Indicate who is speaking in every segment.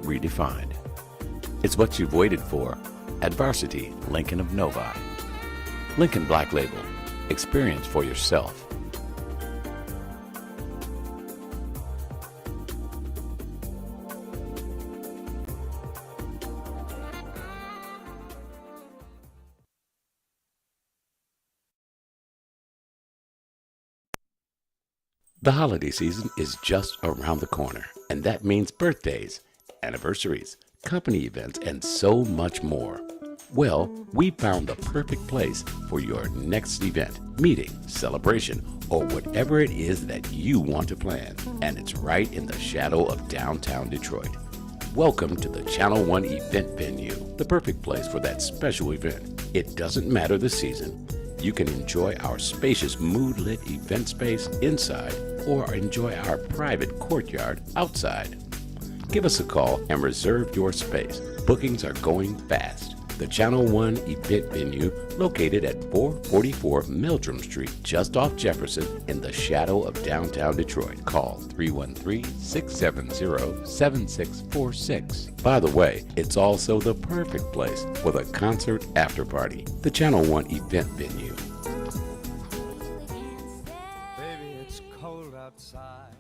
Speaker 1: redefined. It's what you've waited for at Varsity Lincoln of Novi. Lincoln Black Label. Experience for yourself. The holiday season is just around the corner, and that means birthdays, anniversaries, company events, and so much more. Well, we found the perfect place for your next event, meeting, celebration, or whatever it is that you want to plan. And it's right in the shadow of downtown Detroit. Welcome to the Channel One event venue, the perfect place for that special event. It doesn't matter the season. You can enjoy our spacious mood-lit event space inside or enjoy our private courtyard outside. Give us a call and reserve your space. Bookings are going fast. The Channel One event venue located at 444 Meldrum Street, just off Jefferson in the shadow of downtown Detroit. Call 313-670-7646. By the way, it's also the perfect place for the concert after party. The Channel One event venue.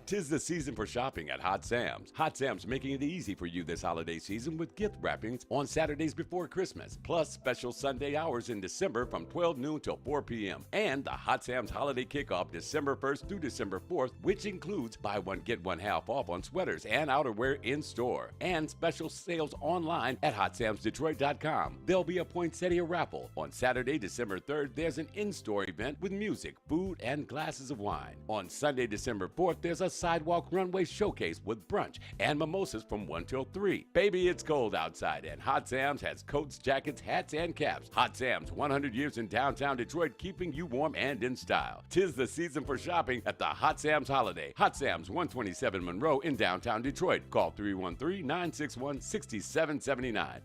Speaker 1: Tis the season for shopping at Hot Sam's. Hot Sam's making it easy for you this holiday season with gift wrappings on Saturdays before Christmas, plus special Sunday hours in December from 12 noon till 4 p.m. And the Hot Sam's holiday kickoff December 1st through December 4th, which includes buy one get one half off on sweaters and outerwear in store, and special sales online at HotSamsDetroit.com. There'll be a poinsettia raffle on Saturday, December 3rd. There's an in-store event with music, food, and glasses of wine. On Sunday, December 4th, there's a sidewalk runway showcase with brunch and mimosas from 1 till 3. Baby, it's cold outside, and Hot Sam's has coats, jackets, hats, and caps. Hot Sam's, 100 years in downtown Detroit, keeping you warm and in style. Tis the season for shopping at the Hot Sam's Holiday. Hot Sam's, 127 Monroe in downtown Detroit. Call 313-961-6779.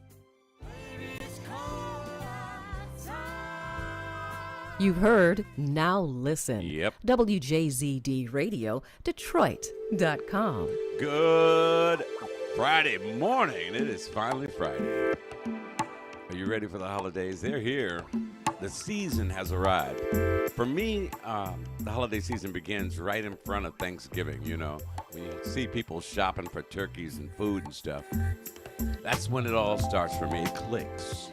Speaker 2: You've heard, now listen.
Speaker 1: Yep.
Speaker 2: WJZD Radio, Detroit.com.
Speaker 1: Good Friday morning. It is finally Friday. Are you ready for the holidays? They're here. The season has arrived. For me, the holiday season begins right in front of Thanksgiving, you know. When you see people shopping for turkeys and food and stuff. That's when it all starts for me. It clicks.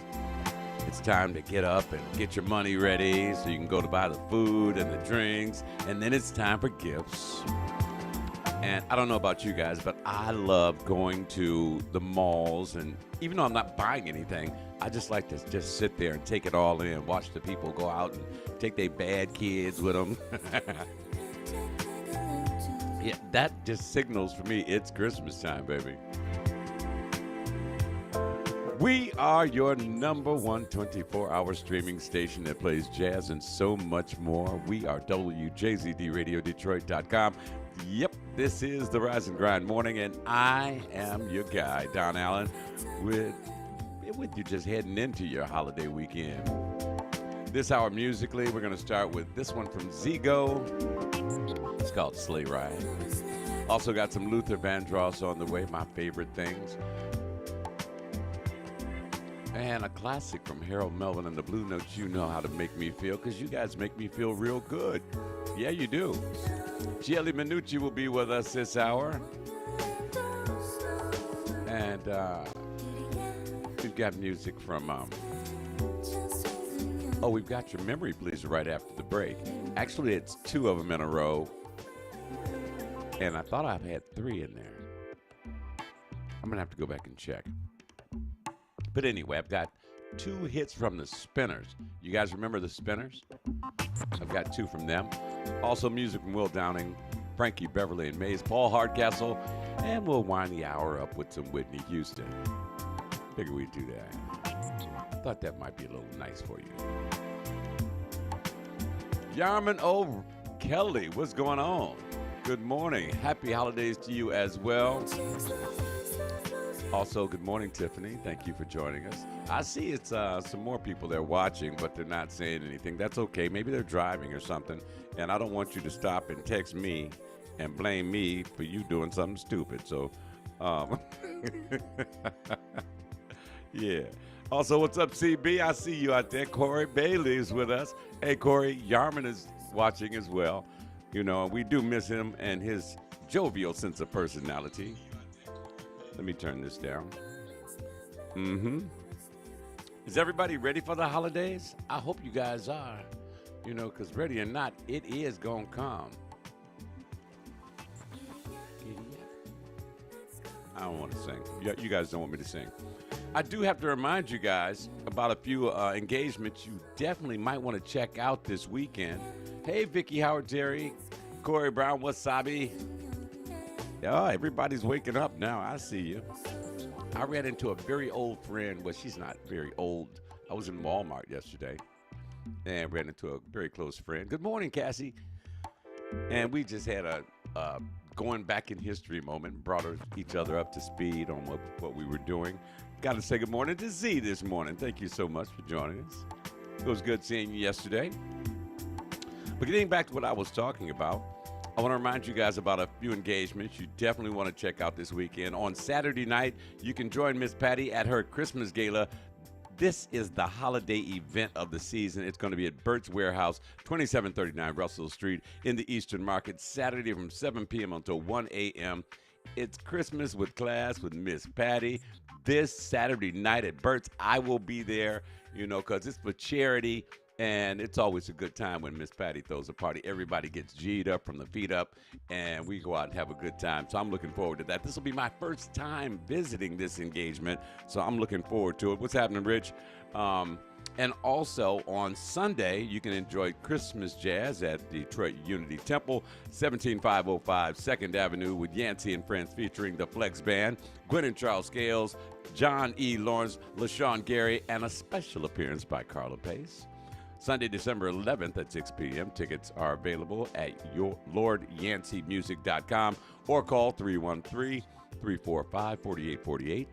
Speaker 1: It's time to get up and get your money ready so you can go to buy the food and the drinks. And then it's time for gifts. And I don't know about you guys, but I love going to the malls. And even though I'm not buying anything, I just like to just sit there and take it all in. Watch the people go out and take their bad kids with them. Yeah, that just signals for me it's Christmas time, baby. We are your number one 24-hour streaming station that plays jazz and so much more. We are WJZDRadioDetroit.com. Yep, this is the Rise and Grind Morning, and I am your guy, Don Allen, with you just heading into your holiday weekend. This hour musically, we're going to start with this one from Zigo. It's called Sleigh Ride. Also got some Luther Vandross on the way, my favorite things. And a classic from Harold Melvin and the Blue Notes, You Know How to Make Me Feel, because you guys make me feel real good. Yeah, you do. Gielli Minucci will be with us this hour. And we've got music from, we've got your Memory Pleaser right after the break. Actually, it's two of them in a row. And I thought I had three in there. I'm going to have to go back and check. But anyway, I've got two hits from the Spinners. You guys remember the Spinners? I've got two from them. Also music from Will Downing, Frankie Beverly and Mays, Paul Hardcastle, and we'll wind the hour up with some Whitney Houston. Figure we'd do that. Thought that might be a little nice for you. Yarman O'Kelly, what's going on? Good morning. Happy holidays to you as well. Also, good morning, Tiffany. Thank you for joining us. I see it's some more people there watching, but they're not saying anything. That's okay. Maybe they're driving or something, and I don't want you to stop and text me and blame me for you doing something stupid. So Um, yeah. Also, what's up, CB? I see you out there. Corey Bailey is with us. Hey, Corey, Yarman is watching as well. You know, we do miss him and his jovial sense of personality. Let me turn this down. Mm-hmm. Is everybody ready for the holidays? I hope you guys are. You know, because ready or not, it is going to come. I don't want to sing. You guys don't want me to sing. I do have to remind you guys about a few engagements you definitely might want to check out this weekend. Hey, Vicky Howard Terry, Corey Brown, Wasabi. Yeah, everybody's waking up now. I see you. I ran into a very old friend. Well, she's not very old. I was in Walmart yesterday and ran into a very close friend. Good morning, Cassie. And we just had a going back in history moment, brought each other up to speed on what we were doing. Got to say good morning to Z this morning. Thank you so much for joining us. It was good seeing you yesterday. But getting back to what I was talking about, I want to remind you guys about a few engagements you definitely want to check out this weekend. On Saturday night, you can join Miss Patty at her Christmas gala. This is the holiday event of the season. It's going to be at Burt's Warehouse, 2739 Russell Street in the Eastern Market, Saturday from 7 p.m. until 1 a.m. It's Christmas with class with Miss Patty. This Saturday night at Burt's, I will be there, you know, because it's for charity. And it's always a good time when Miss Patty throws a party. Everybody gets G'd up from the feet up, and we go out and have a good time. So I'm looking forward to that. This will be my first time visiting this engagement, so I'm looking forward to it. What's happening, Rich? And also on Sunday, you can enjoy Christmas jazz at Detroit Unity Temple, 17505 2nd Avenue with Yancey and Friends featuring the Flex Band, Gwen and Charles Scales, John E. Lawrence, LaShawn Gary, and a special appearance by Carla Pace. Sunday, December 11th at 6 p.m. Tickets are available at LordYanceyMusic.com or call 313-345-4848.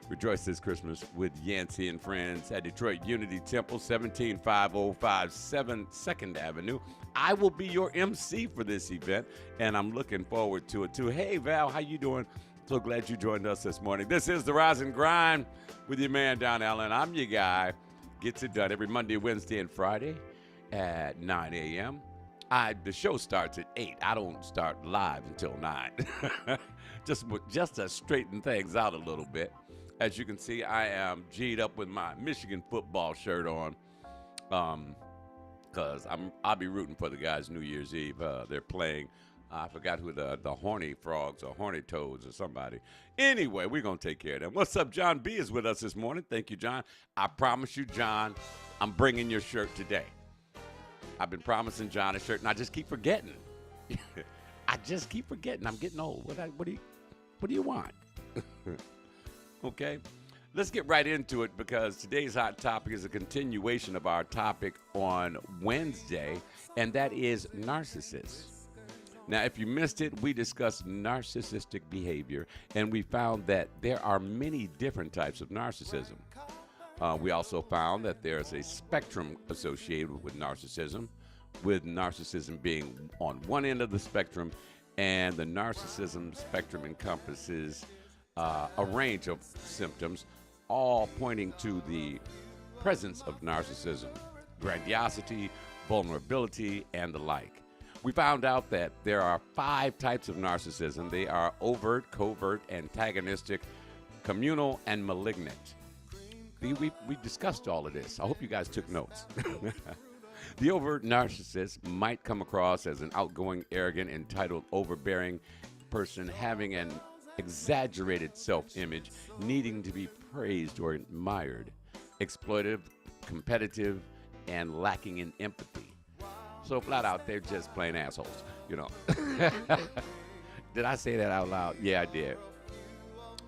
Speaker 1: Rejoice this Christmas with Yancey and Friends at Detroit Unity Temple, 17505 2nd Avenue. I will be your MC for this event, and I'm looking forward to it, too. Hey, Val, how you doing? So glad you joined us this morning. This is The Rise and Grind with your man, Don Allen. I'm your guy. Gets it done every Monday, Wednesday, and Friday at 9 a.m. The show starts at 8. I don't start live until 9. just to straighten things out a little bit. As you can see, I am G'd up with my Michigan football shirt on because I'll be rooting for the guys New Year's Eve. They're playing. I forgot who the Horny Frogs or Horny Toads or somebody. Anyway, we're going to take care of them. What's up? John B. is with us this morning. Thank you, John. I promise you, John, I'm bringing your shirt today. I've been promising John a shirt, and I just keep forgetting. I just keep forgetting. I'm getting old. What do you want? Okay. Let's get right into it because today's hot topic is a continuation of our topic on Wednesday, and that is narcissists. Now, if you missed it, we discussed narcissistic behavior, and we found that there are many different types of narcissism. We also found that there's a spectrum associated with narcissism being on one end of the spectrum, and the narcissism spectrum encompasses a range of symptoms, all pointing to the presence of narcissism, grandiosity, vulnerability, and the like. We found out that there are 5 types of narcissism. They are overt, covert, antagonistic, communal, and malignant. We discussed all of this. I hope you guys took notes. The overt narcissist might come across as an outgoing, arrogant, entitled, overbearing person having an exaggerated self-image, needing to be praised or admired, exploitive, competitive, and lacking in empathy. So flat out, they're just plain assholes, you know. Did I say that out loud? Yeah, I did.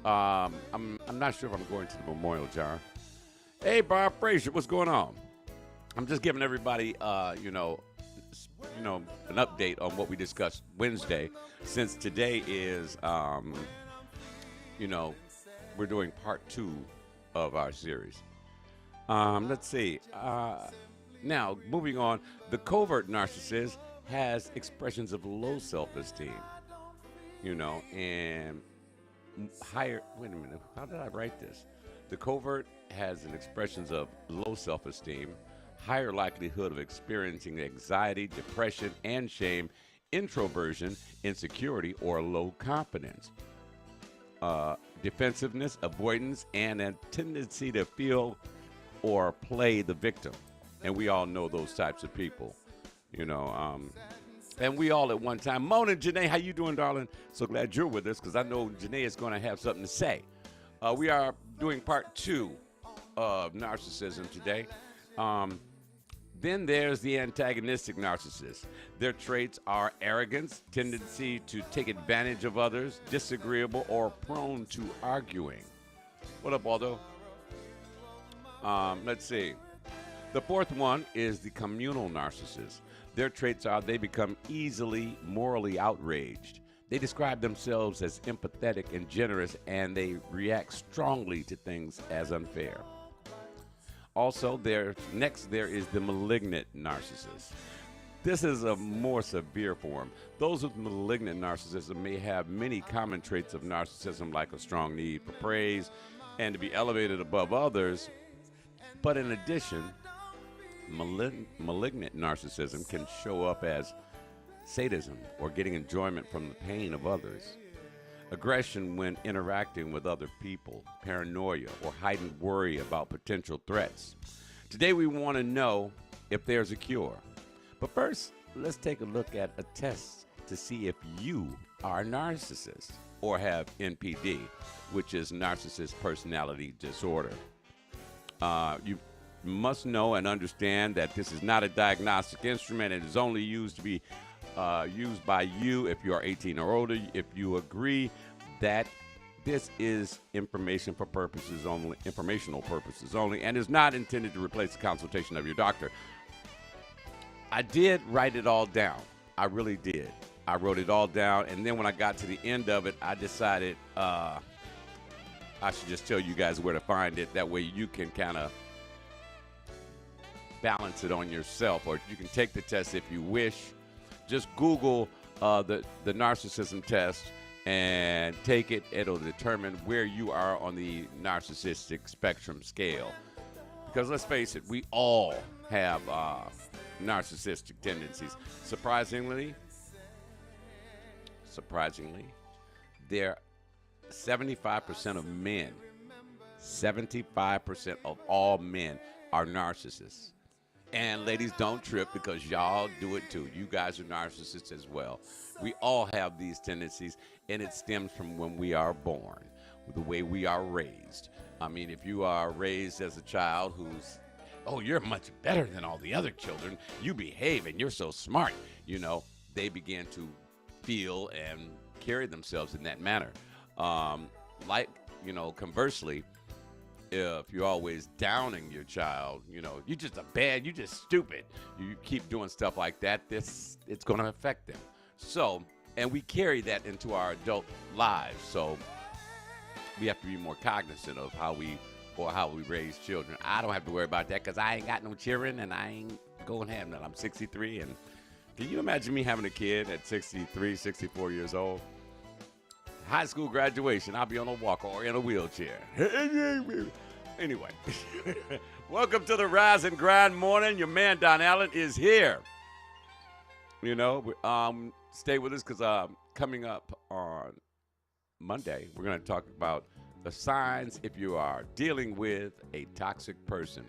Speaker 1: I'm not sure if I'm going to the memorial, John. Hey, Bob Frazier, what's going on? I'm just giving everybody, an update on what we discussed Wednesday, since today is, we're doing part 2 of our series. Let's see. Now, moving on, the covert narcissist has expressions of low self-esteem, and higher. Wait a minute. How did I write this? The covert has an expressions of low self-esteem, higher likelihood of experiencing anxiety, depression, and shame, introversion, insecurity, or low confidence, defensiveness, avoidance, and a tendency to feel or play the victim. And we all know those types of people, you know. And we all at one time. Mona, Janae, how you doing, darling? So glad you're with us because I know Janae is going to have something to say. We are doing part 2 of narcissism today. Then there's the antagonistic narcissist. Their traits are arrogance, tendency to take advantage of others, disagreeable, or prone to arguing. What up, Waldo? Let's see. The fourth one is the communal narcissist. Their traits are they become easily morally outraged. They describe themselves as empathetic and generous, and they react strongly to things as unfair. Also, there is the malignant narcissist. This is a more severe form. Those with malignant narcissism may have many common traits of narcissism, like a strong need for praise and to be elevated above others. But in addition, malignant narcissism can show up as sadism or getting enjoyment from the pain of others, aggression when interacting with other people, paranoia, or heightened worry about potential threats. Today we want to know if there's a cure. But first, let's take a look at a test to see if you are a narcissist or have NPD, which is narcissist personality disorder. You must know and understand that this is not a diagnostic instrument. It is only used to be used by you if you are 18 or older. If you agree that this is informational purposes only, and is not intended to replace the consultation of your doctor. I did write it all down. I really did. I wrote it all down, and then when I got to the end of it, I decided I should just tell you guys where to find it. That way you can kind of balance it on yourself, or you can take the test if you wish. Just Google the narcissism test and take it. It'll determine where you are on the narcissistic spectrum scale. Because let's face it, we all have narcissistic tendencies. Surprisingly, there 75% of men, 75% of all men are narcissists. And ladies, don't trip because y'all do it too. You guys are narcissists as well. We all have these tendencies, and it stems from when we are born, the way we are raised. I mean, if you are raised as a child who's, oh, you're much better than all the other children, you behave and you're so smart, you know, they begin to feel and carry themselves in that manner. Conversely, if you're always downing your child, you know, you're just you're just stupid. You keep doing stuff like that, it's going to affect them. So, and we carry that into our adult lives. So we have to be more cognizant of how we raise children. I don't have to worry about that because I ain't got no children and I ain't going to have none. I'm 63, and can you imagine me having a kid at 63, 64 years old? High school graduation, I'll be on a walker or in a wheelchair. Anyway, welcome to the Rise and Grind Morning. Your man Don Allen is here. You know, stay with us because coming up on Monday, we're going to talk about the signs if you are dealing with a toxic person.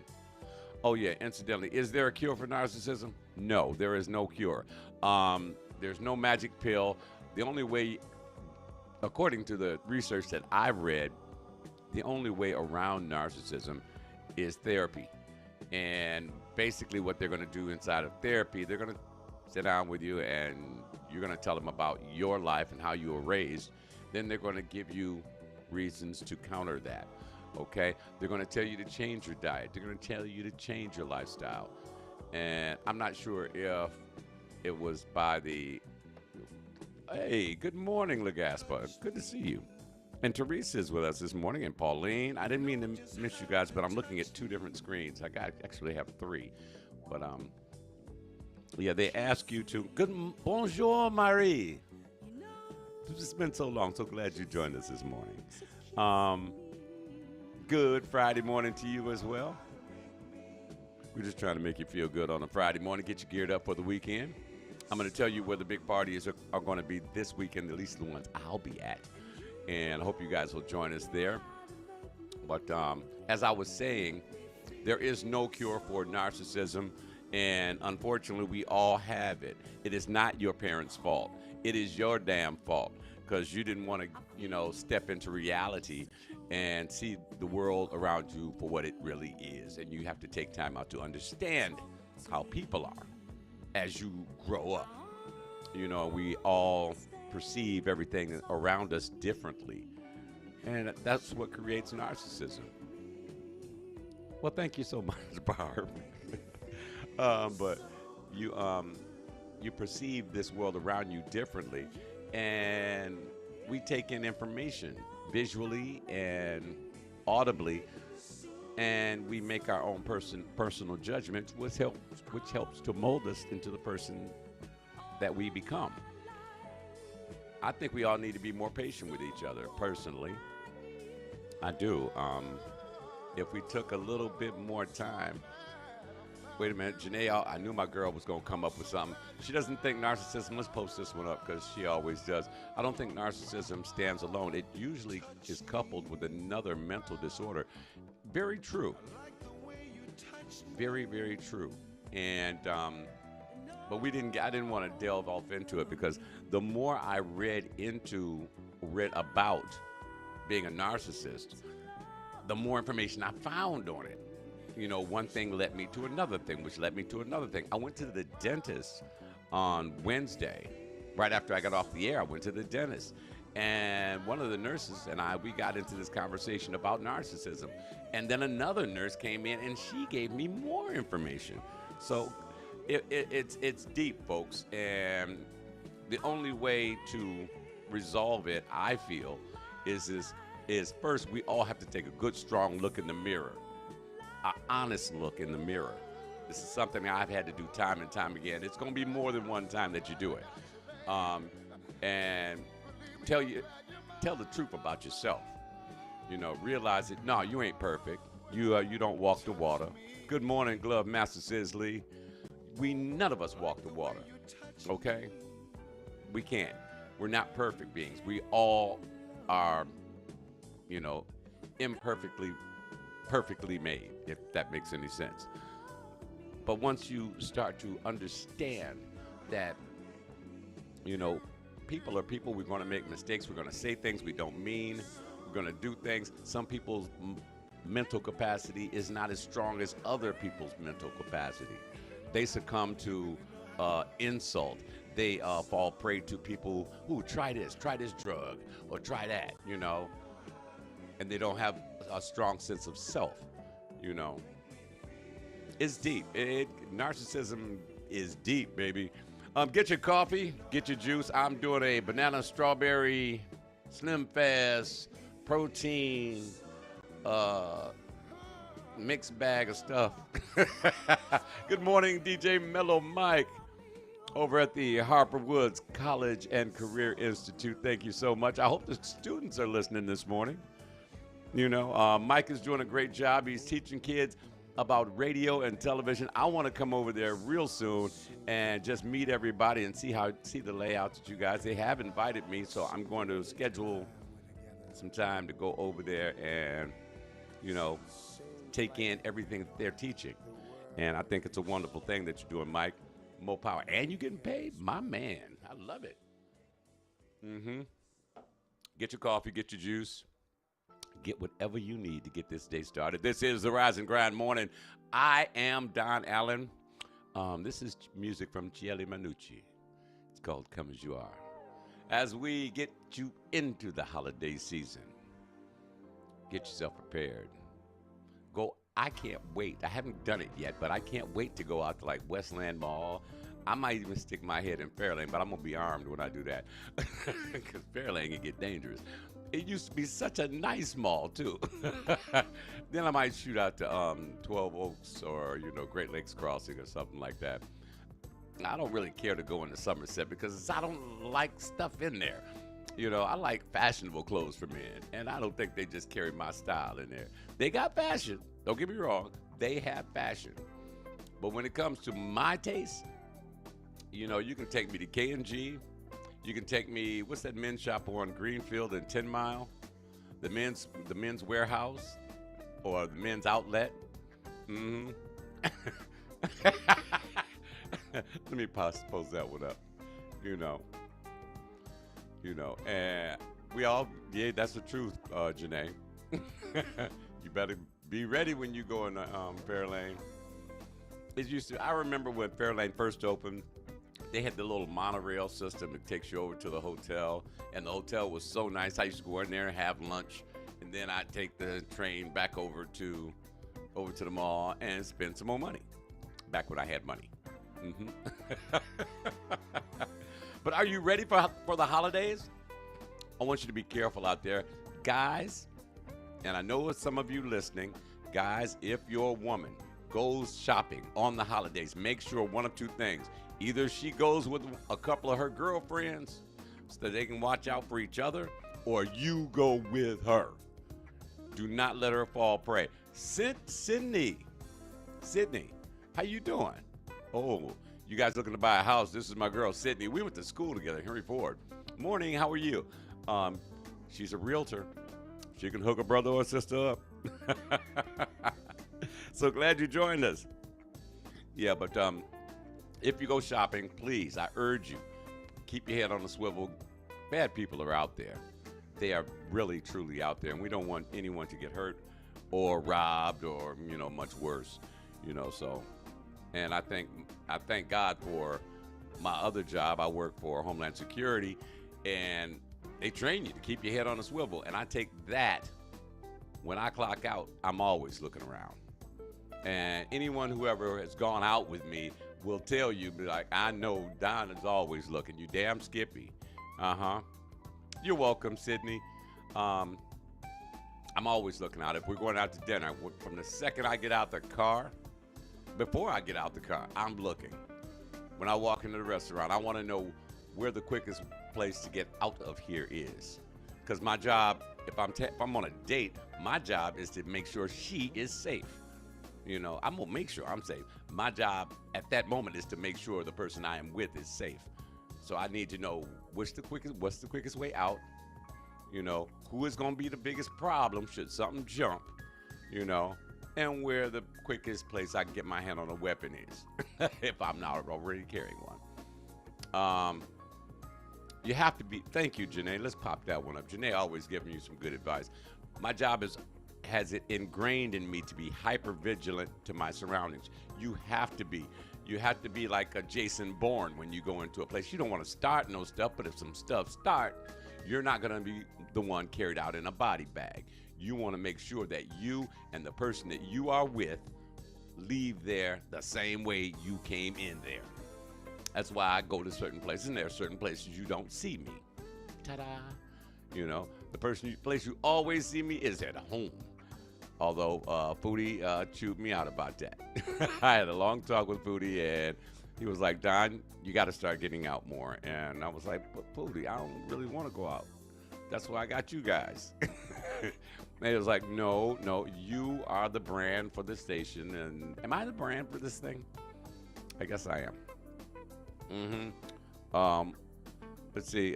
Speaker 1: Oh, yeah, incidentally, is there a cure for narcissism? No, there is no cure. There's no magic pill. The only way, according to the research that I've read, the only way around narcissism is therapy. And basically what they're going to do inside of therapy, they're going to sit down with you and you're going to tell them about your life and how you were raised. Then they're going to give you reasons to counter that, okay? They're going to tell you to change your diet. They're going to tell you to change your lifestyle. And I'm not sure if it was by the... Hey, good morning, Legaspa. Good to see you. And Teresa is with us this morning, and Pauline. I didn't mean to miss you guys, but I'm looking at two different screens. I actually have three. But, yeah, they ask you to... Bonjour, Marie. It's been so long. So glad you joined us this morning. Good Friday morning to you as well. We're just trying to make you feel good on a Friday morning, get you geared up for the weekend. I'm going to tell you where the big parties are going to be this weekend, at least the ones I'll be at. And I hope you guys will join us there. But as I was saying, there is no cure for narcissism. And unfortunately, we all have it. It is not your parents' fault. It is your damn fault because you didn't want to, step into reality and see the world around you for what it really is. And you have to take time out to understand how people are as you grow up. We all perceive everything around us differently. And that's what creates narcissism. Well, thank you so much, Barb. But you perceive this world around you differently, and we take in information visually and audibly, and we make our own personal judgments, which helps to mold us into the person that we become. I think we all need to be more patient with each other, personally. I do. If we took a little bit more time. Wait a minute, Janae, I knew my girl was going to come up with something. She doesn't think narcissism, let's post this one up because she always does. I don't think narcissism stands alone. It usually is coupled with another mental disorder. Very true. Very, very true. And, but I didn't want to delve off into it because the more I read about being a narcissist, the more information I found on it. One thing led me to another thing, which led me to another thing. I went to the dentist on Wednesday. Right after I got off the air, I went to the dentist. And one of the nurses and we got into this conversation about narcissism. And then another nurse came in and she gave me more information. So it's deep, folks. And the only way to resolve it, I feel, is first we all have to take a good, strong look in the mirror. An honest look in the mirror. This is something I've had to do time and time again. It's going to be more than one time that you do it. And tell the truth about yourself. Realize it. No, you ain't perfect. You don't walk the water. Good morning, Glove Master Sisley. None of us walk the water. Okay? We can't. We're not perfect beings. We all are, perfectly made, if that makes any sense. But once you start to understand that, people are people, we're going to make mistakes, we're going to say things we don't mean, we're going to do things. Some people's mental capacity is not as strong as other people's mental capacity. They succumb to insult. They fall prey to people who try this drug, or try that, and they don't have a strong sense of self, It's deep. Narcissism is deep, baby. Get your coffee, get your juice. I'm doing a banana strawberry Slim Fast protein mixed bag of stuff. Good morning, DJ Mellow Mike over at the Harper Woods College and Career Institute. Thank you so much. I hope the students are listening this morning. Mike is doing a great job. He's teaching kids about radio and television. I want to come over there real soon and just meet everybody and see the layouts that you guys. They have invited me, so I'm going to schedule some time to go over there and, take in everything that they're teaching. And I think it's a wonderful thing that you're doing, Mike. More power. And you're getting paid? My man. I love it. Get your coffee, get your juice. Get whatever you need to get this day started. This is the Rise and Grind Morning. I am Don Allen. This is music from Gianni Manucci. It's called Come As You Are. As we get you into the holiday season, get yourself prepared. I can't wait. I haven't done it yet, but I can't wait to go out to like Westland Mall. I might even stick my head in Fairlane, but I'm going to be armed when I do that because Fairlane can get dangerous. It used to be such a nice mall, too. Then I might shoot out to 12 Oaks or, Great Lakes Crossing or something like that. I don't really care to go into Somerset because I don't like stuff in there. You know, I like fashionable clothes for men, and I don't think they just carry my style in there. They got fashion. Don't get me wrong. They have fashion. But when it comes to my taste, you know, you can take me to K&G. You can take me, what's that men's shop on Greenfield and 10 Mile? The men's warehouse or the men's outlet. Mm-hmm. Let me post that one up. You know, and we all, yeah, that's the truth, Janae. You better be ready when you go in Fairlane. I remember when Fairlane first opened, they had the little monorail system that takes you over to the hotel, and the hotel was so nice. I used to go in there and have lunch, and then I'd take the train back over to the mall and spend some more money. Back when I had money. Mm-hmm. But are you ready for the holidays? I want you to be careful out there, guys. And I know some of you listening, guys. If your woman goes shopping on the holidays, make sure one of two things: either she goes with a couple of her girlfriends so that they can watch out for each other, or you go with her. Do not let her fall prey. Sydney, how you doing? Oh, you guys looking to buy a house? This is my girl, Sydney. We went to school together, Henry Ford. Morning, how are you? She's a realtor. She can hook a brother or sister up. So glad you joined us. Yeah, but if you go shopping, please, I urge you, keep your head on the swivel. Bad people are out there. They are really, truly out there, and we don't want anyone to get hurt or robbed or, much worse, so. And I thank God for my other job. I work for Homeland Security, and they train you to keep your head on a swivel. And I take that. When I clock out, I'm always looking around. And whoever has gone out with me will tell you, be like, I know Don is always looking. You damn Skippy. Uh-huh. You're welcome, Sydney. I'm always looking out. If we're going out to dinner, from the second I get out the car, before I get out the car, I'm looking. When I walk into the restaurant, I want to know where the quickest place to get out of here is. Because my job, if I'm on a date, my job is to make sure she is safe. I'm going to make sure I'm safe. My job at that moment is to make sure the person I am with is safe. So I need to know what's the quickest way out. Who is going to be the biggest problem should something jump, and where the quickest place I can get my hand on a weapon is, if I'm not already carrying one. You have to be, thank you, Janae. Let's pop that one up. Janae always giving you some good advice. My job has it ingrained in me to be hyper vigilant to my surroundings. You have to be. You have to be like a Jason Bourne when you go into a place. You don't want to start no stuff, but if some stuff start, you're not going to be the one carried out in a body bag. You want to make sure that you and the person that you are with leave there the same way you came in there. That's why I go to certain places, and there are certain places you don't see me. Ta-da! The place you always see me is at home. Although Foodie chewed me out about that. I had a long talk with Foodie, and he was like, Don, you got to start getting out more. And I was like, but Foodie, I don't really want to go out. That's why I got you guys. And he was like, no, you are the brand for this station. And am I the brand for this thing? I guess I am. Let's see.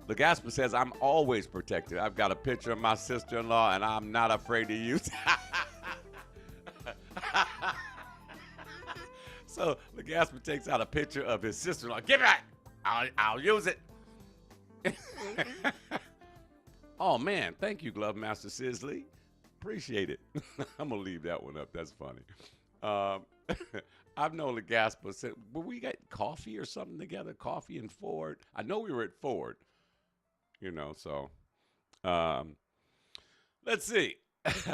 Speaker 1: Legaspa says, I'm always protected. I've got a picture of my sister-in-law, and I'm not afraid to use it. So Legaspa takes out a picture of his sister-in-law. Give it back. I'll use it. Oh, man. Thank you, Glove Master Sisley. Appreciate it. I'm going to leave that one up. That's funny. I've known Legaspa said, were we got coffee or something together? Coffee and Ford. I know we were at Ford. So let's see.
Speaker 3: This is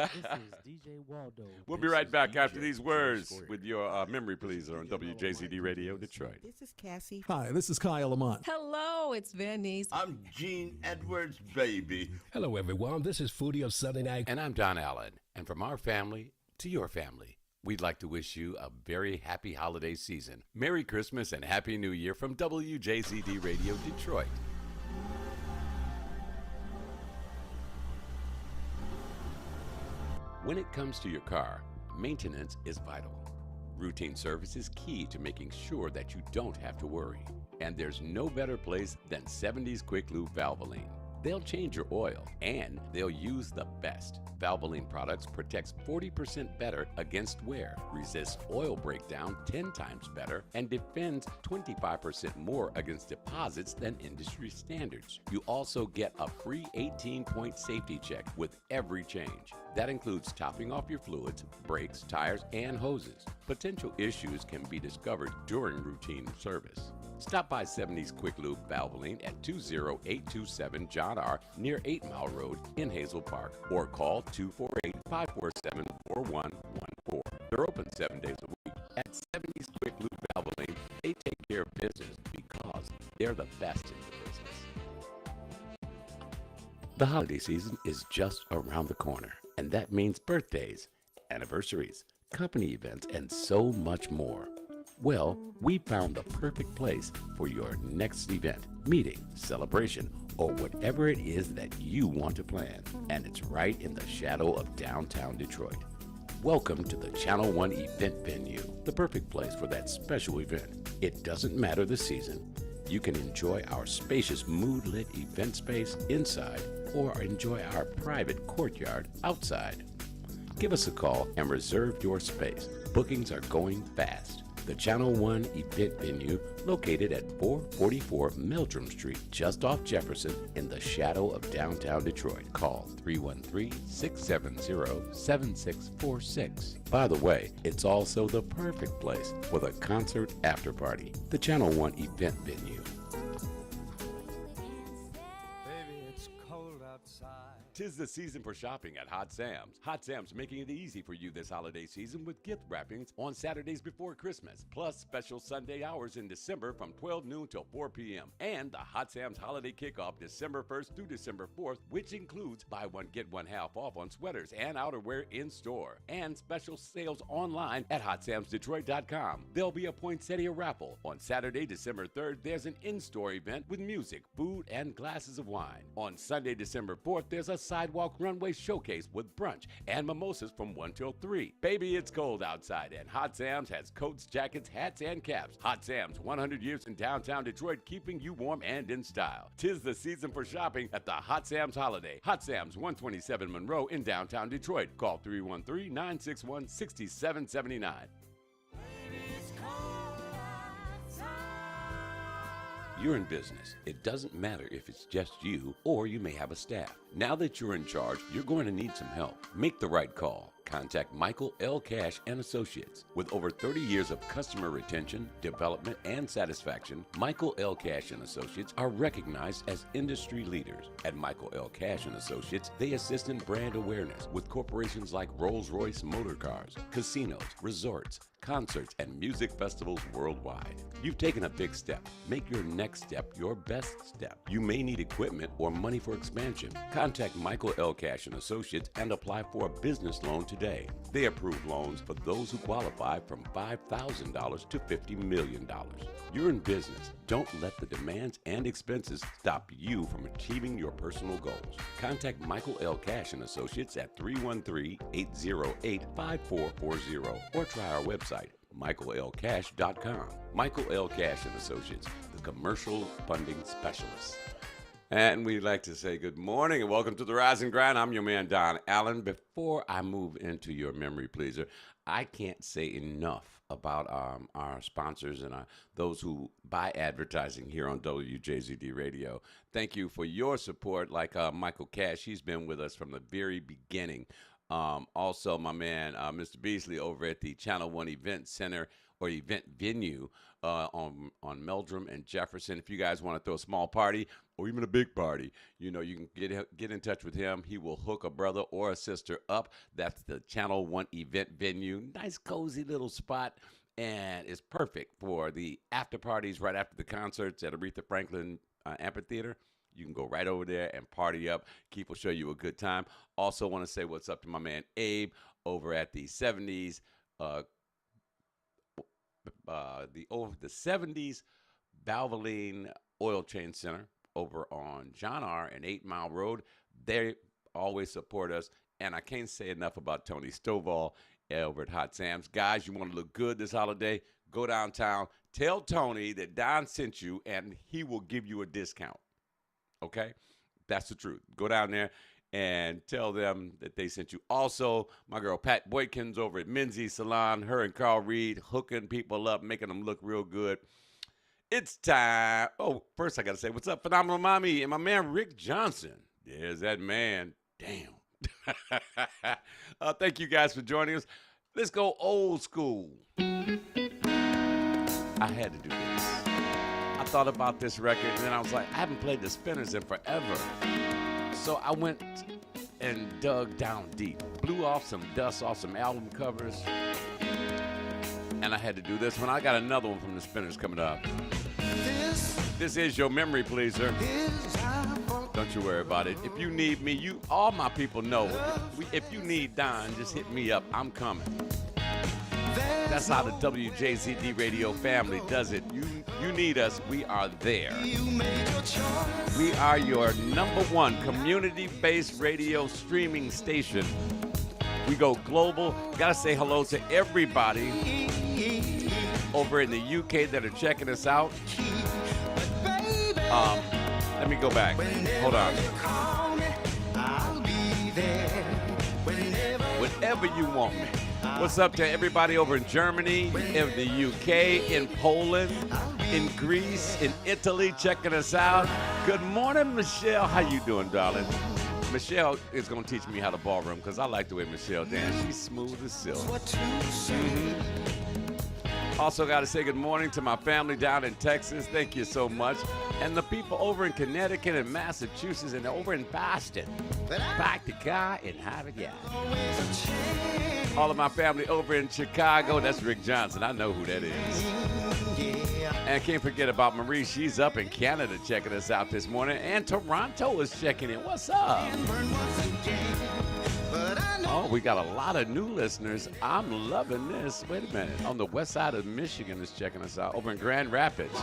Speaker 3: DJ Waldo.
Speaker 1: We'll be right back after these words with your memory pleaser on WJZD Radio Detroit.
Speaker 4: This is Cassie.
Speaker 5: Hi, this is Kyle Lamont.
Speaker 2: Hello, it's Van Nys.
Speaker 6: I'm Gene Edwards, baby.
Speaker 5: Hello, everyone. This is Foodie of Sunday Night.
Speaker 1: And I'm Don Allen. And from our family to your family, we'd like to wish you a very happy holiday season. Merry Christmas and Happy New Year from WJZD Radio Detroit. When it comes to your car, maintenance is vital. Routine service is key to making sure that you don't have to worry. And there's no better place than 70s Quick Lube Valvoline. They'll change your oil and they'll use the best. Valvoline products protects 40% better against wear, resists oil breakdown 10 times better, and defends 25% more against deposits than industry standards. You also get a free 18-point safety check with every change. That includes topping off your fluids, brakes, tires, and hoses. Potential issues can be discovered during routine service. Stop by 70s Quick Lube Valvoline at 20827 John R. near 8 Mile Road in Hazel Park, or call 248-547-4114. They're open 7 days a week. At 70s Quick Lube Valvoline, they take care of business because they're the best in the business. The holiday season is just around the corner, and that means birthdays, anniversaries, company events, and so much more. Well, we found the perfect place for your next event, meeting, celebration, or whatever it is that you want to plan. And it's right in the shadow of downtown Detroit. Welcome to the Channel One event venue, the perfect place for that special event. It doesn't matter the season. You can enjoy our spacious mood-lit event space inside or enjoy our private courtyard outside. Give us a call and reserve your space. Bookings are going fast. The Channel One event venue, located at 444 Meldrum Street, just off Jefferson, in the shadow of downtown Detroit. Call 313-670-7646. By the way, it's also the perfect place for the concert after party. The Channel One event venue. Tis the season for shopping at Hot Sam's. Hot Sam's making it easy for you this holiday season with gift wrappings on Saturdays before Christmas, plus special Sunday hours in December from 12 noon till 4 p.m. And the Hot Sam's holiday kickoff December 1st through December 4th, which includes buy one, get one half off on sweaters and outerwear in store. And special sales online at HotSamsDetroit.com. There'll be a poinsettia raffle. On Saturday, December 3rd, there's an in-store event with music, food, and glasses of wine. On Sunday, December 4th, there's a sidewalk runway showcase with brunch and mimosas from 1 till 3. Baby, it's cold outside, and Hot Sam's has coats, jackets, hats, and caps. Hot Sam's, 100 years in downtown Detroit, keeping you warm and in style. Tis the season for shopping at the Hot Sam's holiday. Hot Sam's, 127 Monroe in downtown Detroit. Call 313-961-6779. You're in business. It doesn't matter if it's just you or you may have a staff. Now that you're in charge, you're going to need some help. Make the right call. Contact Michael L. Cash and Associates. With over 30 years of customer retention, development, and satisfaction, Michael L. Cash and Associates are recognized as industry leaders. At Michael L. Cash and Associates, they assist in brand awareness with corporations like Rolls-Royce Motor Cars, casinos, resorts, concerts, and music festivals worldwide. You've taken a big step. Make your next step your best step. You may need equipment or money for expansion. Contact Michael L. Cash and Associates and apply for a business loan today. They approve loans for those who qualify from $5,000 to $50 million. You're in business. Don't let the demands and expenses stop you from achieving your personal goals. Contact Michael L. Cash and Associates at 313-808-5440 or try our website, michaellcash.com. Michael L. Cash and Associates, the commercial funding specialist. And we'd like to say good morning and welcome to the Rise and Grind. I'm your man, Don Allen. Before I move into your memory pleaser, I can't say enough about our sponsors and those who buy advertising here on WJZD Radio. Thank you for your support. Like Michael Cash, he's been with us from the very beginning. Also, my man, Mr. Beasley over at the Channel One Event Center or event venue on Meldrum and Jefferson. If you guys want to throw a small party or even a big party, you know, you can get in touch with him. He will hook a brother or a sister up. That's the Channel One Event Venue. Nice, cozy little spot, and it's perfect for the after parties right after the concerts at Aretha Franklin Amphitheater. You can go right over there and party up. Keith will show you a good time. Also want to say what's up to my man Abe over at the 70s, the 70s Valvoline Oil Change Center over on John R. and 8 Mile Road. They always support us, And I can't say enough about Tony Stovall over at Hot Sam's. Guys, you want to look good this holiday? Go downtown. Tell Tony that Don sent you, and he will give you a discount. Okay? That's the truth. Go down there and tell them that they sent you. Also, my girl Pat Boykins over at Menzies Salon, her and Carl Reed hooking people up, making them look real good. It's time. Oh, first I got to say, what's up, Phenomenal Mommy and my man Rick Johnson. There's that man. Damn. Thank you guys for joining us. Let's go old school. I had to do this. I thought about this record, and then I was like, I haven't played the Spinners in forever. So I went and dug down deep, blew off some dust off some album covers, and I had to do this one. I got another one from the Spinners coming up. This is your memory pleaser. Don't you worry about it. If you need me, all my people know. If you need Don, just hit me up. I'm coming. That's how the WJZD radio family does it. You need us, we are there. We are your #1 community-based radio streaming station. We go global. Gotta say hello to everybody over in the UK that are checking us out. Let me go back. Hold on. Whenever you want me. What's up to everybody over in Germany, in the UK, in Poland, in Greece, in Italy, checking us out. Good morning, Michelle. How you doing, darling? Michelle is going to teach me how to ballroom because I like the way Michelle dances. She's smooth as silk. Mm-hmm. Also got to say good morning to my family down in Texas. Thank you so much. And the people over in Connecticut and Massachusetts and over in Boston. Back to God and Harvard Yard. All of my family over in Chicago. That's Rick Johnson. I know who that is. And can't forget about Marie. She's up in Canada checking us out this morning. And Toronto is checking in. What's up? Oh, we got a lot of new listeners. I'm loving this. Wait a minute. On the west side of Michigan is checking us out. Over in Grand Rapids.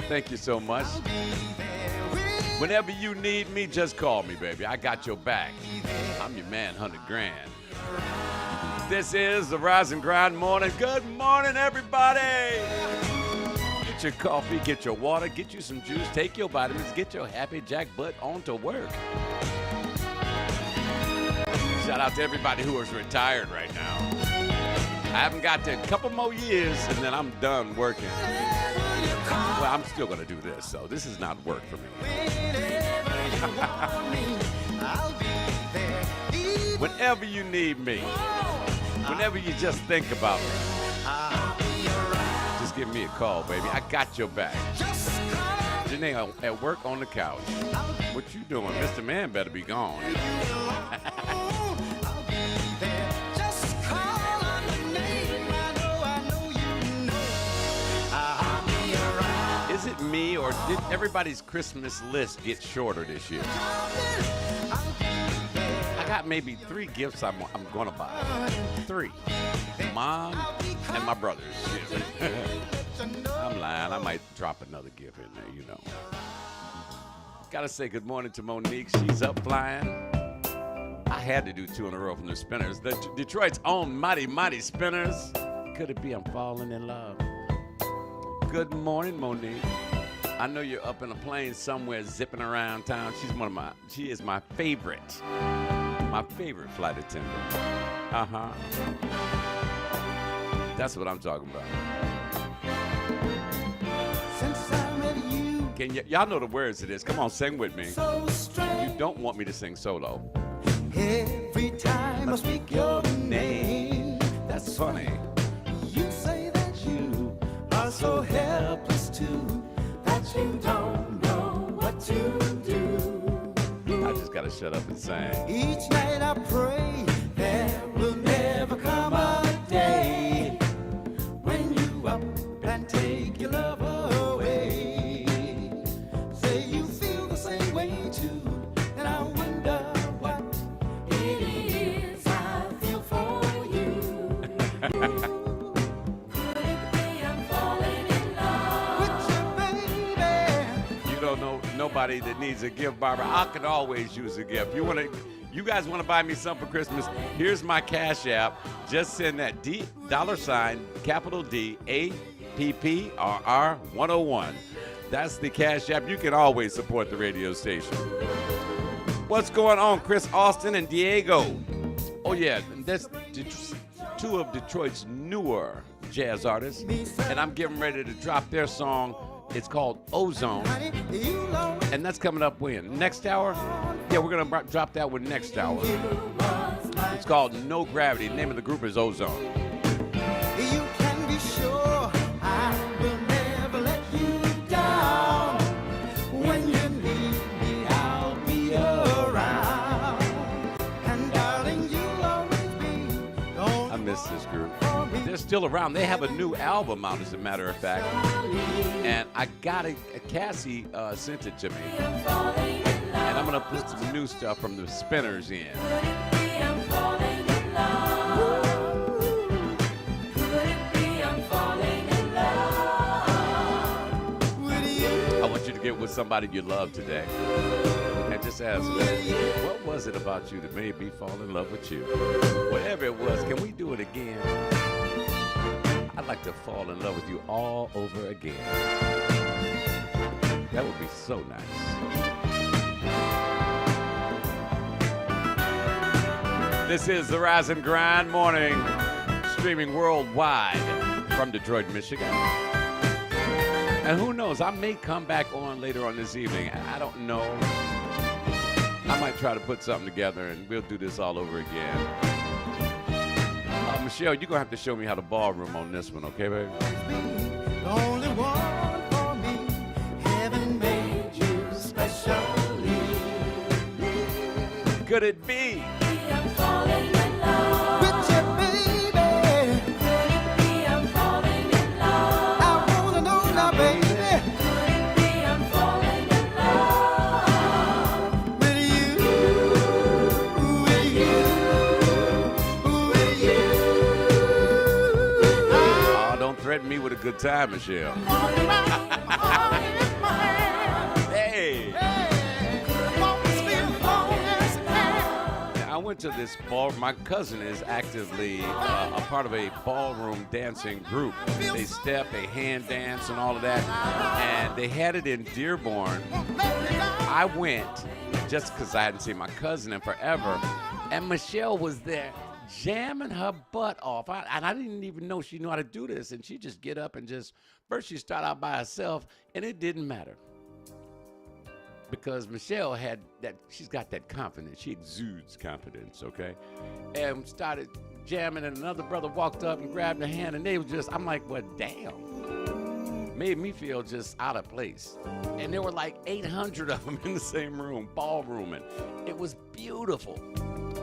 Speaker 1: Thank you so much. Whenever you need me, just call me, baby. I got your back. I'm your man, 100 grand. This is the Rise and Grind Morning. Good morning, everybody. Get your coffee, get your water, get you some juice, take your vitamins, get your happy jack butt on to work. Shout out to everybody who is retired right now. I haven't got to a couple more years, and then I'm done working. Well, I'm still going to do this, so this is not work for me. Whenever you need me, whenever you just think about me, just give me a call, baby. I got your back. Janae at work on the couch. What you doing? Mr. Man better be gone. Is it me, or did everybody's Christmas list get shorter this year? I got maybe 3 gifts I'm going to buy. 3. Mom and my brothers. I'm lying. I might drop another gift in there, you know. Got to say good morning to Monique. She's up flying. I had to do 2 in a row from the Spinners. The Detroit's own mighty, mighty Spinners. Could it be I'm falling in love? Good morning, Monique. I know you're up in a plane somewhere zipping around town. She is my favorite flight attendant. Uh-huh. That's what I'm talking about.
Speaker 4: Since I met you,
Speaker 1: Y'all know the words to this. Come on, sing with me. You don't want me to sing solo.
Speaker 4: every time I speak your name,
Speaker 1: That's funny.
Speaker 4: you say that you are so helpless too, that you don't know what to do.
Speaker 1: I just gotta shut up and sing.
Speaker 4: Each night I pray there will never come a day when you up and take your love away. Say you feel the same way too, and I wonder what it is I feel for you. Could it be I'm falling in love with you, baby?
Speaker 1: You don't know nobody that needs a gift, Barbara. I could always use a gift. You You guys want to buy me something for Christmas? Here's my Cash App. Just send that capital D, APPRR 101. That's the Cash App. You can always support the radio station. What's going on, Chris Austin and Diego? Oh, yeah, that's two of Detroit's newer jazz artists, and I'm getting ready to drop their song. It's called Ozone, and that's coming up when? Next hour? Yeah, we're going to drop that one next hour. It's called No Gravity. The name of the group is Ozone.
Speaker 4: You can be sure I will never let you down. When you need me, I'll be around. And darling, you'll always be.
Speaker 1: I miss this group. They're still around. They have a new album out, as a matter of fact. And I got it. Cassie sent it to me. And I'm going to put some new stuff from the Spinners in. I want you to get with somebody you love today. And just ask them, what was it about you that made me fall in love with you? Whatever it was, can we do it again? I'd like to fall in love with you all over again. That would be so nice. This is the Rise and Grind Morning, streaming worldwide from Detroit, Michigan. And who knows, I may come back on later on this evening. I don't know. I might try to put something together and we'll do this all over again. Michelle, you're going to have to show me how to ballroom on this one, okay, baby?
Speaker 4: The only one for me. Heaven made you specially.
Speaker 1: Could it be?
Speaker 4: I'm falling in love with you, baby. Could it be I'm falling in love? I wanna know now, baby. Could it be I'm falling in love with you? With you?
Speaker 1: Oh, don't threaten me with a good time, Michelle. Hey. I went to this ball. My cousin is actively a part of a ballroom dancing group. They step, they hand dance, and all of that. And they had it in Dearborn. I went just because I hadn't seen my cousin in forever. And Michelle was there jamming her butt off. And I didn't even know she knew how to do this. And she just get up and first she started out by herself, and it didn't matter. Because Michelle had that, she's got that confidence. She exudes confidence, okay? And started jamming, and another brother walked up and grabbed her hand, and they were just, I'm like, well, damn. Made me feel just out of place. And there were like 800 of them in the same room, ballrooming. It was beautiful.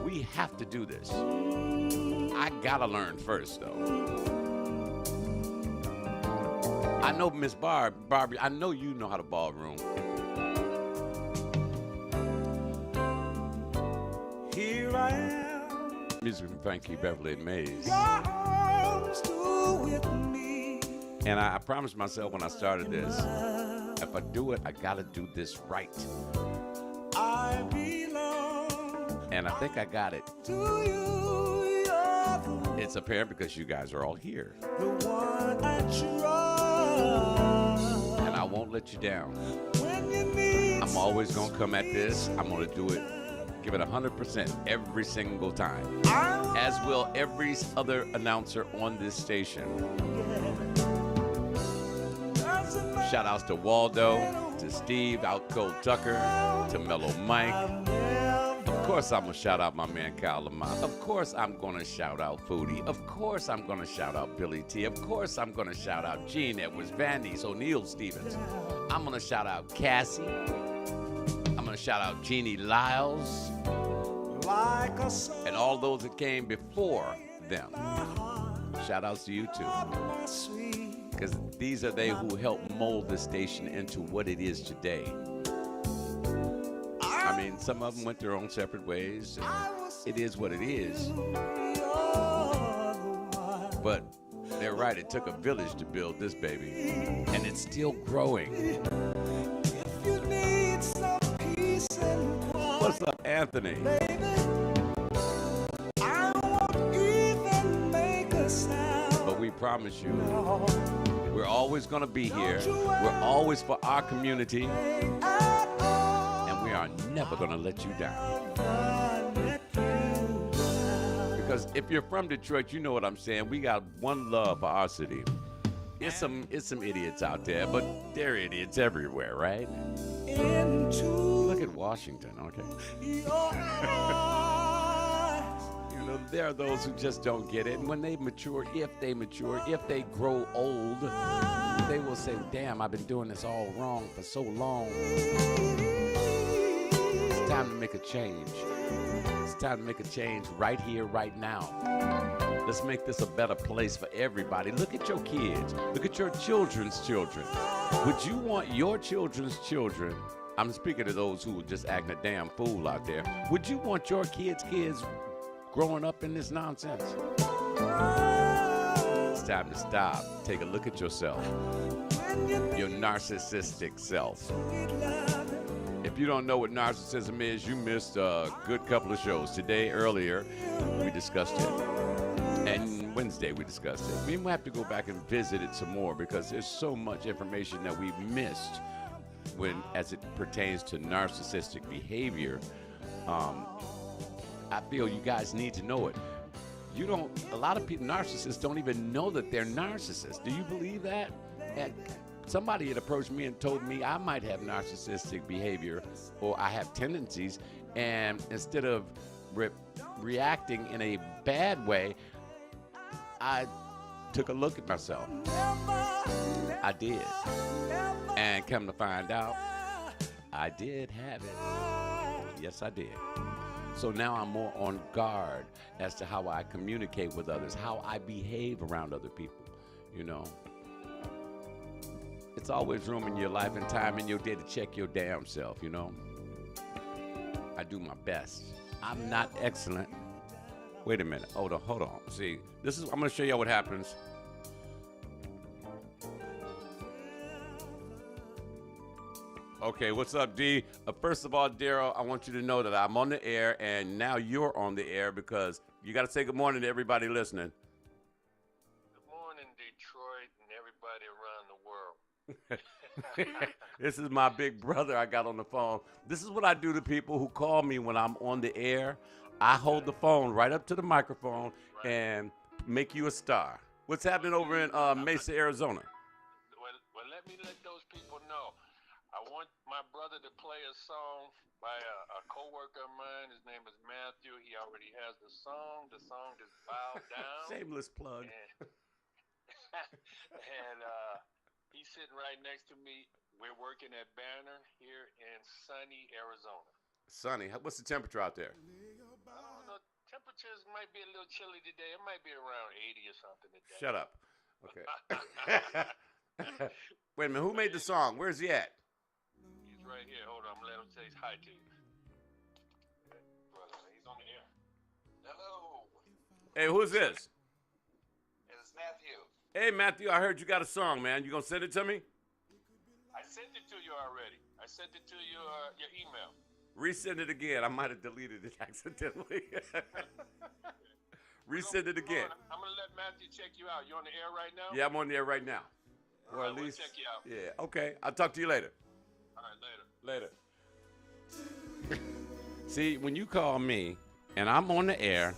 Speaker 1: We have to do this. I gotta learn first, though. I know Miss Barbie, I know you know how to ballroom.
Speaker 4: Here I am.
Speaker 1: Music from Frankie Beverly and Mays.
Speaker 4: Your arms still with me.
Speaker 1: And I promised myself when I started this, if I do it, I gotta do this right.
Speaker 4: I belong.
Speaker 1: And I think I got it.
Speaker 4: To you, you're
Speaker 1: It's apparent because you guys are all here.
Speaker 4: the one I trust.
Speaker 1: And I won't let you down.
Speaker 4: When you need
Speaker 1: I'm always gonna come at this. I'm gonna do it, give it 100% every single time. As will every other announcer on this station. Shout outs to Waldo, to Steve, Out Cold Tucker, to Mellow Mike. Of course I'm gonna shout out my man Kyle Lamont. Of course I'm gonna shout out Foodie. Of course I'm gonna shout out Billy T. Of course I'm gonna shout out Gene Edwards, Van Ness, O'Neal Stevens. I'm gonna shout out Cassie. I'm gonna shout out Jeannie Lyles.
Speaker 4: like a song,
Speaker 1: And all those that came before them. Shout outs to you too.
Speaker 4: my sweet.
Speaker 1: Because these are they who helped mold the station into what it is today. I mean, some of them went their own separate ways. It is what it is. But they're right, it took a village to build this baby. And it's still growing.
Speaker 4: If you need some peace and quiet,
Speaker 1: What's up, Anthony?
Speaker 4: baby,
Speaker 1: promise you. We're always going to be here. We're always for our community. And we are never going to let you down. Because if you're from Detroit, you know what I'm saying. We got one love for our city. It's some idiots out there, but they're idiots everywhere, right? Look at Washington, okay? You know, there are those who just don't get it. And when they mature, if they grow old, they will say, damn, I've been doing this all wrong for so long. It's time to make a change. It's time to make a change right here, right now. Let's make this a better place for everybody. Look at your kids. Look at your children's children. Would you want your children's children, I'm speaking to those who are just acting a damn fool out there, would you want your kids' growing up in this nonsense? It's time to stop. Take a look at yourself. Your narcissistic self. If you don't know what narcissism is, you missed a good couple of shows. Today, earlier, we discussed it. And Wednesday, we discussed it. We might have to go back and visit it some more because there's so much information that we've missed as it pertains to narcissistic behavior. I feel you guys need to know it. A lot of people, narcissists, don't even know that they're narcissists. Do you believe that? And somebody had approached me and told me I might have narcissistic behavior or I have tendencies, and instead of reacting in a bad way, I took a look at myself. I did. And come to find out, I did have it. Yes, I did. So now I'm more on guard as to how I communicate with others, how I behave around other people, you know. It's always room in your life and time in your day to check your damn self, you know. I do my best. I'm not excellent. Wait a minute. Hold on. See, I'm going to show you what happens. Okay, what's up, D? First of all, Daryl, I want you to know that I'm on the air, and now you're on the air because you got to say good morning to everybody listening.
Speaker 7: Good morning, Detroit, and everybody around the world.
Speaker 1: This is my big brother I got on the phone. This is what I do to people who call me when I'm on the air. I hold the phone right up to the microphone and make you a star. What's happening over in Mesa, Arizona?
Speaker 7: Well, let me let those people know. I want my brother to play a song by a co-worker of mine. His name is Matthew. He already has the song. The song is Bow Down.
Speaker 1: Shameless plug.
Speaker 7: And he's sitting right next to me. We're working at Banner here in sunny Arizona.
Speaker 1: Sunny. What's the temperature out there?
Speaker 7: The temperatures might be a little chilly today. It might be around 80 or something today.
Speaker 1: Shut up. Okay. Wait a minute. Who made the song? Where's he at?
Speaker 7: He's right here. Hold on. I'm going to let him say hi to you. Brother, he's on the air. Hello.
Speaker 1: Hey, who's this?
Speaker 7: It's Matthew.
Speaker 1: Hey, Matthew, I heard you got a song, man. You gonna send it to me?
Speaker 7: I sent it to you already. I sent it to your email.
Speaker 1: Resend it again. I might have deleted it accidentally. Resend it again.
Speaker 7: I'm going to let Matthew check you out. You on the air right now?
Speaker 1: Yeah, I'm on the air right now.
Speaker 7: All
Speaker 1: Or
Speaker 7: right,
Speaker 1: at least.
Speaker 7: we'll check you out.
Speaker 1: Yeah, okay. I'll talk to you later.
Speaker 7: All right, later.
Speaker 1: See, when you call me and I'm on the air,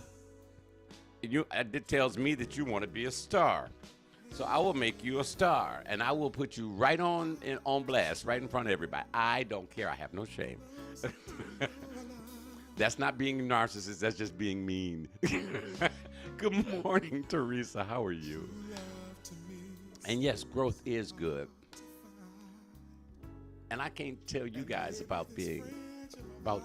Speaker 1: it tells me that you want to be a star. So I will make you a star, and I will put you right on blast, right in front of everybody. I don't care. I have no shame. That's not being a narcissist. That's just being mean. Good morning, Teresa. How are you? And yes, growth is good. And I can't tell you guys about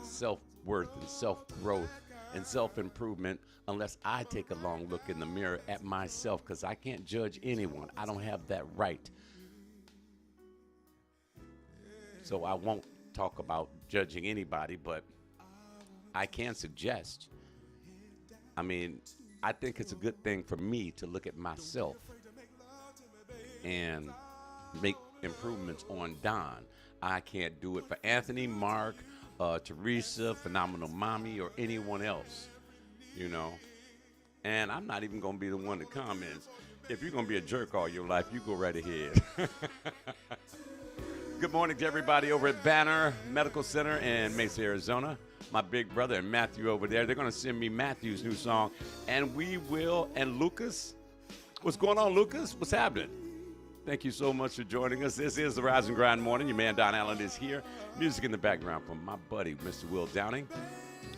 Speaker 1: self-worth and self-growth and self-improvement unless I take a long look in the mirror at myself, because I can't judge anyone. I don't have that right. So I won't talk about judging anybody, but I can suggest. I mean, I think it's a good thing for me to look at myself and make improvements on Don. I can't do it for Anthony, Mark, Teresa, Phenomenal Mommy, or anyone else, you know. And I'm not even going to be the one that comments. If you're going to be a jerk all your life, you go right ahead. Good morning to everybody over at Banner Medical Center in Mesa, Arizona. My big brother and Matthew over there. They're going to send me Matthew's new song. And and Lucas. What's going on, Lucas? What's happening? Thank you so much for joining us. This is the Rise and Grind Morning. Your man, Don Allen, is here. Music in the background from my buddy, Mr. Will Downing.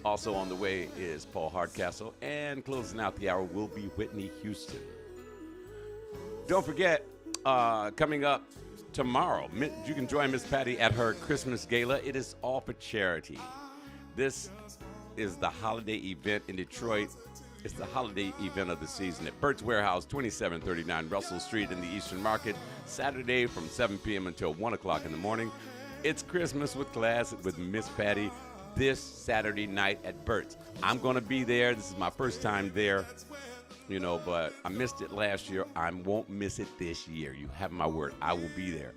Speaker 1: Also on the way is Paul Hardcastle. And closing out the hour will be Whitney Houston. Don't forget, coming up tomorrow, you can join Miss Patty at her Christmas gala. It is all for charity. This is the holiday event in Detroit. It's the holiday event of the season at Burt's Warehouse, 2739 Russell Street in the Eastern Market, Saturday from 7 p.m. until 1 o'clock in the morning. It's Christmas with Class with Miss Patty this Saturday night at Burt's. I'm going to be there. This is my first time there, but I missed it last year. I won't miss it this year. You have my word. I will be there.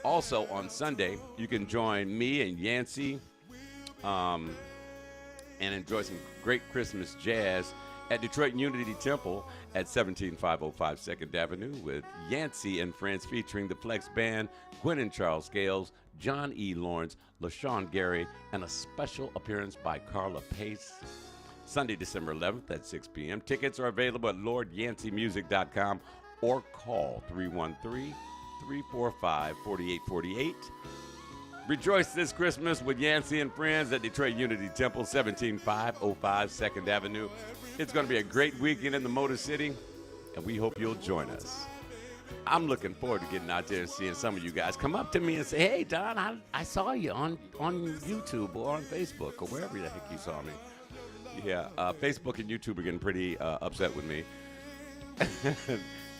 Speaker 1: Also, on Sunday, you can join me and Yancey and enjoy some great Christmas jazz at Detroit Unity Temple at 17505 2nd Avenue with Yancey and friends featuring the Flex Band, Gwen and Charles Scales, John E. Lawrence, LaShawn Gary, and a special appearance by Carla Pace. Sunday, December 11th at 6 p.m. Tickets are available at LordYanceyMusic.com or call 313-345-4848. Rejoice this Christmas with Yancey and friends at Detroit Unity Temple, 17505 2nd Avenue. It's going to be a great weekend in the Motor City, and we hope you'll join us. I'm looking forward to getting out there and seeing some of you guys come up to me and say, hey, Don, I saw you on YouTube or on Facebook or wherever the heck you saw me. Yeah, Facebook and YouTube are getting pretty upset with me.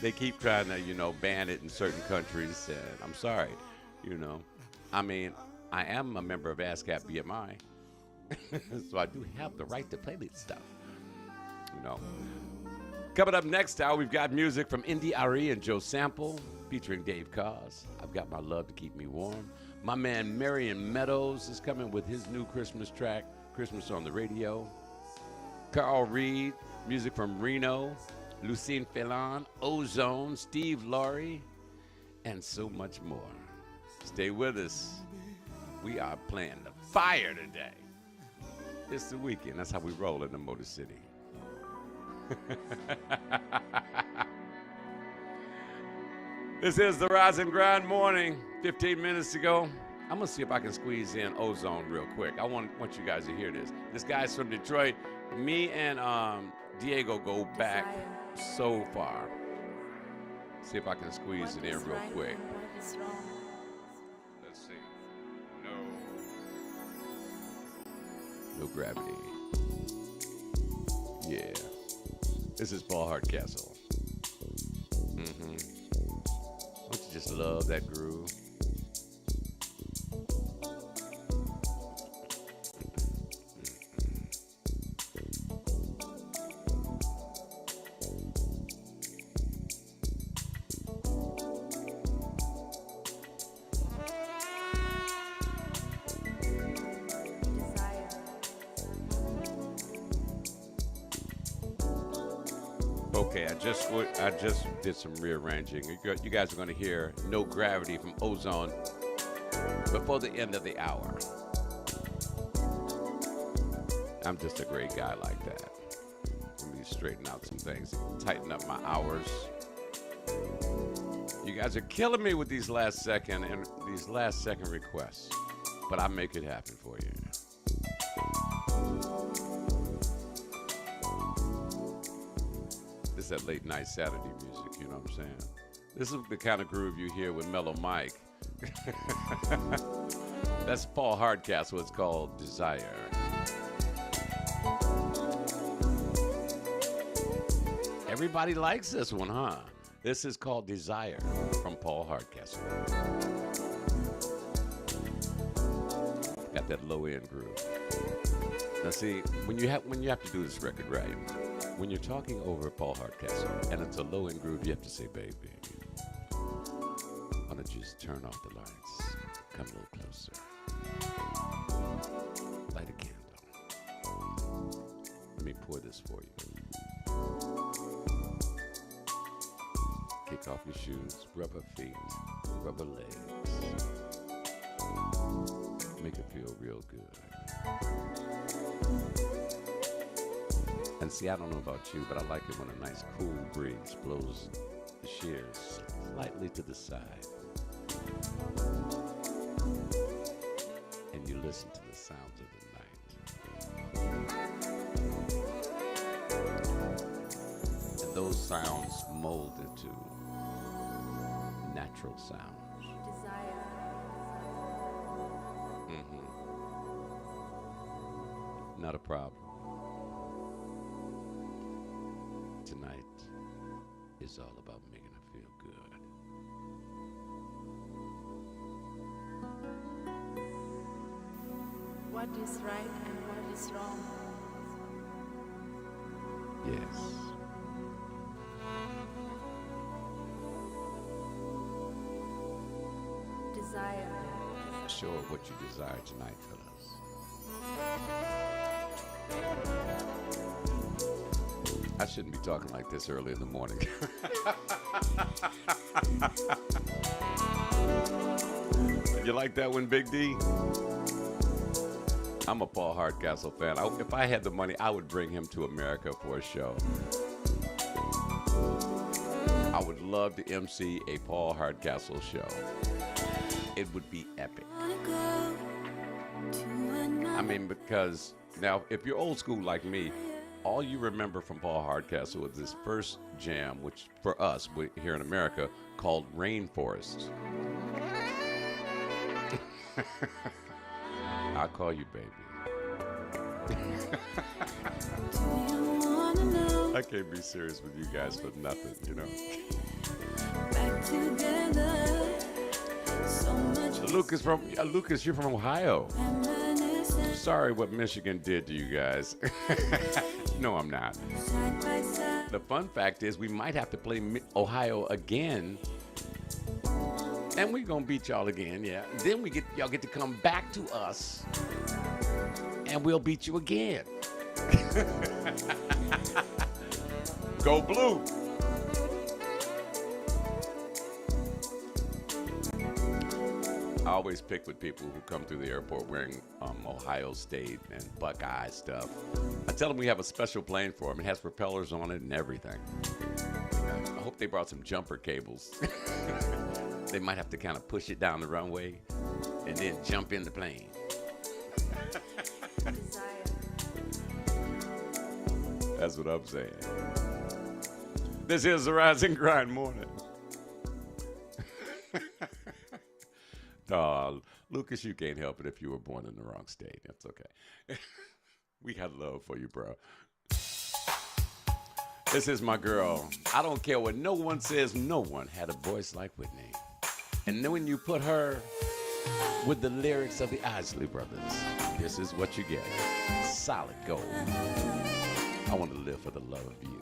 Speaker 1: They keep trying to, ban it in certain countries, and I'm sorry, I mean, I am a member of ASCAP BMI, so I do have the right to play this stuff. Coming up next hour, we've got music from Indy Ari and Joe Sample featuring Dave Koz. I've got My Love to Keep Me Warm. My man Marion Meadows is coming with his new Christmas track, Christmas on the Radio. Carl Reed, music from Reno, Lucine Phelan, Ozone, Steve Laurie, and so much more. Stay with us. We are playing the fire today. It's the weekend. That's how we roll in the Motor City. This is the Rise and Grind Morning. 15 minutes ago. I'm going to see if I can squeeze in Ozone real quick. I want you guys to hear this. This guy's from Detroit. Me and Diego go back so far. See if I can squeeze it in real quick. Let's see. No gravity. Yeah. This is Paul Hardcastle. Don't you just love that groove? Okay, I just did some rearranging. You guys are going to hear No Gravity from Ozone before the end of the hour. I'm just a great guy like that. Let me straighten out some things, tighten up my hours. You guys are killing me with these last second requests, but I make it happen for you. This is that late night Saturday music, you know what I'm saying? This is the kind of groove you hear with Mellow Mike. That's Paul Hardcastle. It's called Desire. Everybody likes this one, huh? This is called Desire from Paul Hardcastle. Got that low end groove. Now see, when you have to do this record right, when you're talking over Paul Hardcastle and it's a low end groove, you have to say, baby, why don't you just turn off the lights, come a little closer, light a candle. Let me pour this for you. Kick off your shoes, rub her feet, rub her legs. Make her feel real good. And see, I don't know about you, but I like it when a nice cool breeze blows the shears slightly to the side. And you listen to the sounds of the night. And those sounds mold into natural sounds. Not a problem. Tonight is all about making her feel good.
Speaker 8: What is right and what is wrong?
Speaker 1: Yes.
Speaker 8: Desire.
Speaker 1: Show her what you desire tonight, fellas. I shouldn't be talking like this early in the morning. You like that one, Big D? I'm a Paul Hardcastle fan. If I had the money, I would bring him to America for a show. I would love to MC a Paul Hardcastle show. It would be epic. I mean, because now, if you're old school like me, all you remember from Paul Hardcastle was this first jam, which for us here in America, called Rainforest. I'll call you baby. I can't be serious with you guys for nothing, you know.
Speaker 8: Back together. So much
Speaker 1: Lucas, you're from Ohio. Sorry what Michigan did to you guys. No, I'm not.
Speaker 8: side by side.
Speaker 1: The fun fact is we might have to play Ohio again. And we're going to beat y'all again, yeah. Then y'all get to come back to us. And we'll beat you again. Go Blue. I always pick with people who come through the airport wearing Ohio State and Buckeye stuff. I tell them we have a special plane for them. It has propellers on it and everything. I hope they brought some jumper cables. They might have to kind of push it down the runway and then jump in the plane. That's what I'm saying. This is the Rise and Grind morning. Lucas, you can't help it if you were born in the wrong state. That's okay. We got love for you, bro. This is my girl. I don't care what no one says. No one had a voice like Whitney. And then when you put her with the lyrics of the Isley Brothers, this is what you get. Solid gold. I want to live for the love of you.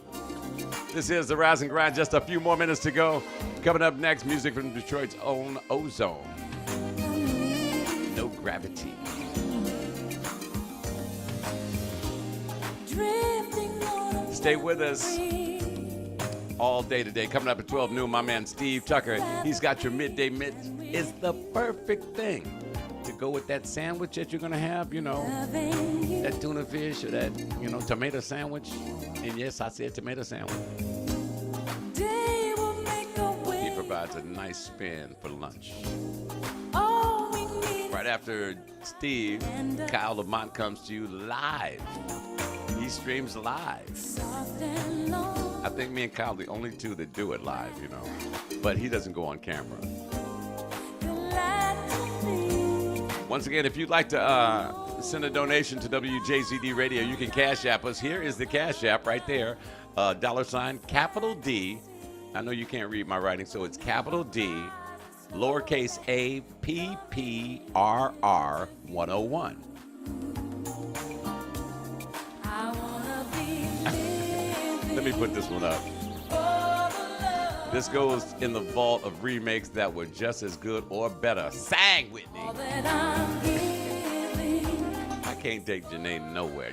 Speaker 1: This is the Rise and Grind. Just a few more minutes to go. Coming up next, music from Detroit's own Ozone. No Gravity. Stay with us all day today. Coming up at 12 noon, my man Steve Tucker. He's got your midday mix. It's the perfect thing to go with that sandwich that you're going to have, you know, that tuna fish or that, you know, tomato sandwich. And yes, I said tomato sandwich. He provides a nice spin for lunch. Right after Steve, Kyle Lamont comes to you live. He streams live. I think me and Kyle are the only two that do it live, you know. But he doesn't go on camera. Once again, if you'd like to send a donation to WJZD Radio, you can Cash App us. Here is the Cash App right there. $ capital D. I know you can't read my writing, so it's capital D, lowercase a, PPRR 101. Let me put this one up. This goes in the vault of remakes that were just as good or better. Sang, Whitney. I can't take Janae nowhere.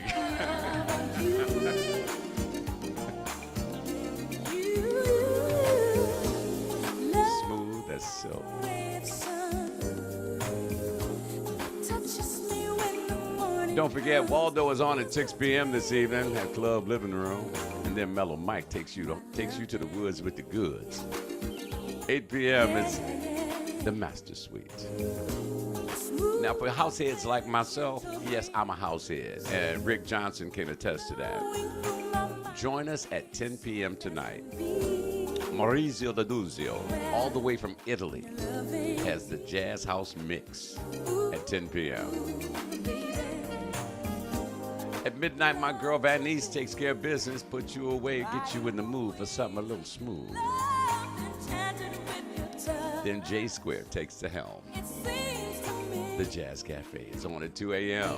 Speaker 1: don't forget, Waldo is on at 6 p.m. this evening at Club Living Room. And then Mellow Mike takes you to the woods with the goods. 8 p.m. is the Master Suite. Now, for househeads like myself, yes, I'm a househead. And Rick Johnson can attest to that. Join us at 10 p.m. tonight. Maurizio D'Aduzio, all the way from Italy, has the Jazz House Mix at 10 p.m. At midnight, my girl Vanice takes care of business, puts you away, gets you in the mood for something a little smooth. Then J Square takes the helm. The Jazz Cafe is on at 2 a.m.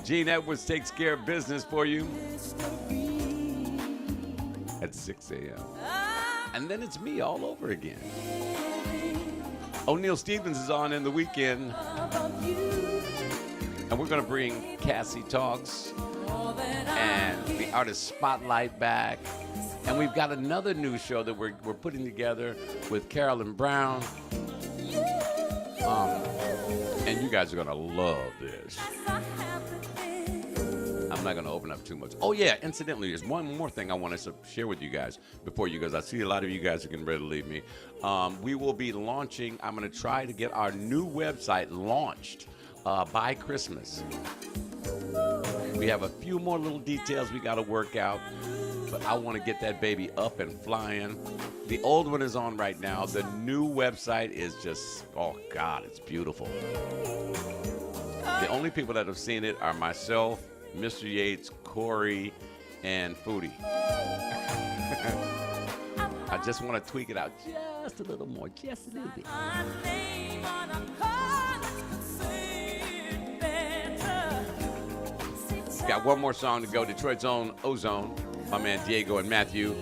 Speaker 1: Gene Edwards takes care of business for you at 6 a.m. And then it's me all over again. O'Neal Stevens is on in the weekend. And we're going to bring Cassie Talks and the Artist Spotlight back. And we've got another new show that we're putting together with Carolyn Brown. And you guys are going to love this. I'm not going to open up too much. Oh, yeah, incidentally, there's one more thing I want to share with you guys before you guys. I see a lot of you guys are getting ready to leave me. We will be launching, I'm going to try to get our new website launched by Christmas. We have a few more little details we got to work out, but I want to get that baby up and flying. The old one is on right now. The new website is just, oh God, it's beautiful. The only people that have seen it are myself, Mr. Yates, Corey, and Foodie. I just want to tweak it out just a little more, just a little bit. Got one more song to go. Detroit's own Ozone. My man Diego and Matthew.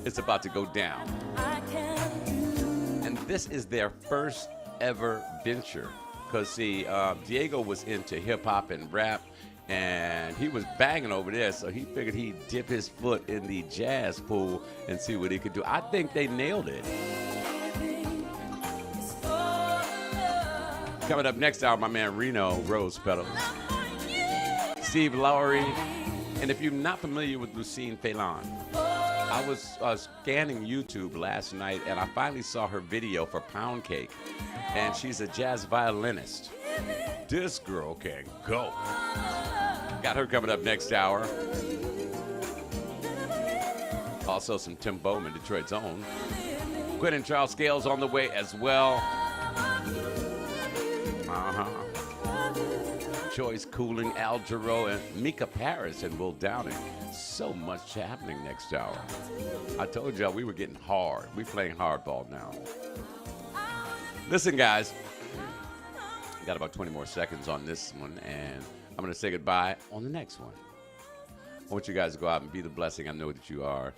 Speaker 1: It's about to go down. And this is their first ever venture. Because, see, Diego was into hip-hop and rap, and he was banging over there, so he figured he'd dip his foot in the jazz pool and see what he could do. I think they nailed it. Coming up next hour, my man Reno Rose Petals, Steve Lowry, and if you're not familiar with Lucine Phelan, I was scanning YouTube last night, and I finally saw her video for Pound Cake, and she's a jazz violinist. This girl can go. Got her coming up next hour. Also some Tim Bowman, Detroit's own. Quinn and Charles Scales on the way as well. Joyce Cooling, Al Jarreau, and Mika Paris and Will Downing. So much happening next hour. I told y'all we were getting hard. We playing hardball now. Listen, guys. Got about 20 more seconds on this one, and I'm going to say goodbye on the next one. I want you guys to go out and be the blessing I know that you are.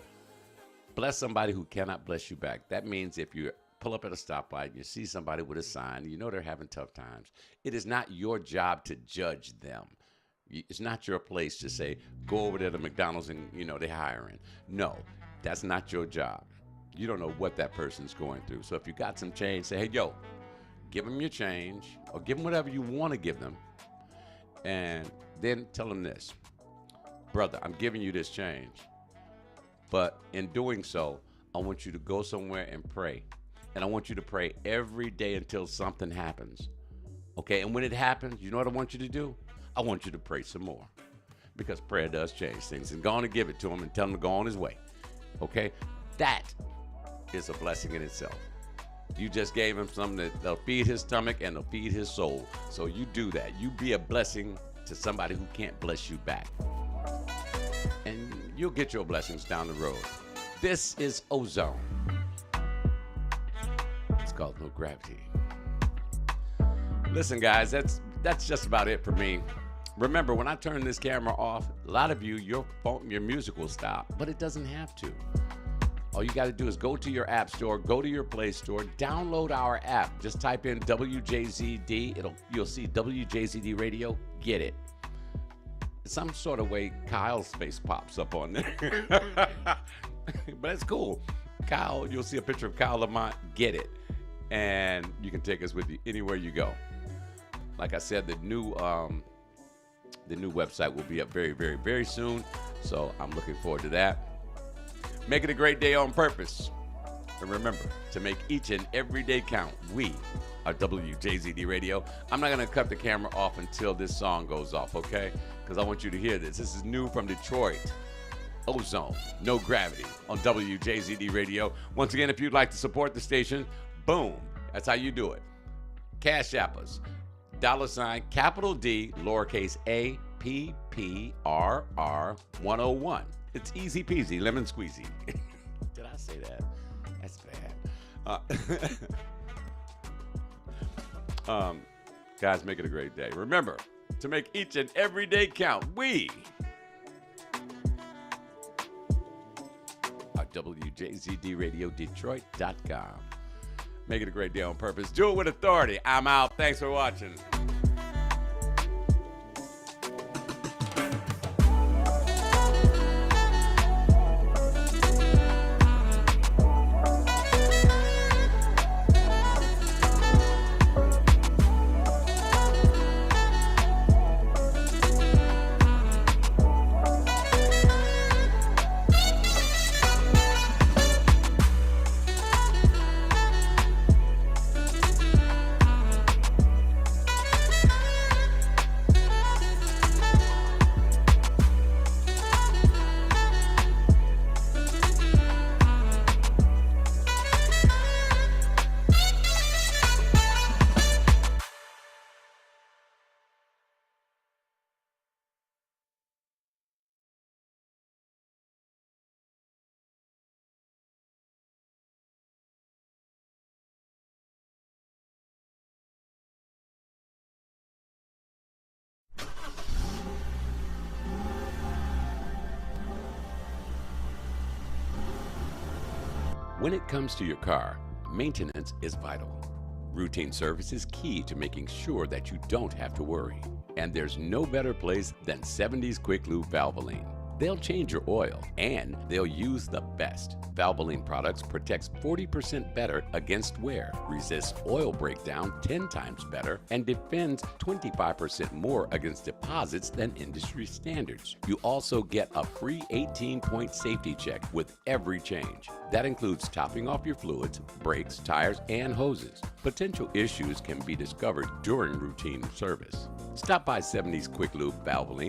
Speaker 1: Bless somebody who cannot bless you back. That means if you pull up at a stoplight and you see somebody with a sign, you know they're having tough times. It is not your job to judge them. It's not your place to say, go over there to McDonald's and, they're hiring. No, that's not your job. You don't know what that person's going through. So if you got some change, say, hey, yo, give them your change or give them whatever you want to give them. And then tell them this, brother, I'm giving you this change. But in doing so, I want you to go somewhere and pray. And I want you to pray every day until something happens. Okay, and when it happens, you know what I want you to do? I want you to pray some more. Because prayer does change things. And go on and give it to him and tell him to go on his way. Okay? That is a blessing in itself. You just gave him something that'll feed his stomach and it'll feed his soul. So you do that. You be a blessing to somebody who can't bless you back. And you'll get your blessings down the road. This is Ozone. It's called No Gravity. Listen, guys, that's just about it for me. Remember, when I turn this camera off, a lot of you, your music will stop, but it doesn't have to. All you got to do is go to your app store, go to your Play Store, download our app. Just type in WJZD. You'll see WJZD Radio. Get it. Some sort of way Kyle's face pops up on there. But it's cool. Kyle, you'll see a picture of Kyle Lamont. Get it. And you can take us with you anywhere you go. Like I said, the new website will be up very, very, very soon. So I'm looking forward to that. Make it a great day on purpose. And remember to make each and every day count. We are WJZD Radio. I'm not going to cut the camera off until this song goes off, okay? Because I want you to hear this. This is new from Detroit. Ozone, No Gravity on WJZD Radio. Once again, if you'd like to support the station, boom, that's how you do it. Cash App us. $ capital D, lowercase a, p, p, r, r, 101. It's easy peasy, lemon squeezy. Did I say that? That's bad. Guys, make it a great day. Remember to make each and every day count. We are WJZDRadioDetroit.com. Make it a great day on purpose. Do it with authority. I'm out. Thanks for watching. When it comes to your car, maintenance is vital. Routine service is key to making sure that you don't have to worry. And there's no better place than 70s Quick Lube Valvoline. They'll change your oil, and they'll use the best. Valvoline products protects 40% better against wear, resists oil breakdown 10 times better, and defends 25% more against deposits than industry standards. You also get a free 18-point safety check with every change. That includes topping off your fluids, brakes, tires, and hoses. Potential issues can be discovered during routine service. Stop by 70s Quick Lube Valvoline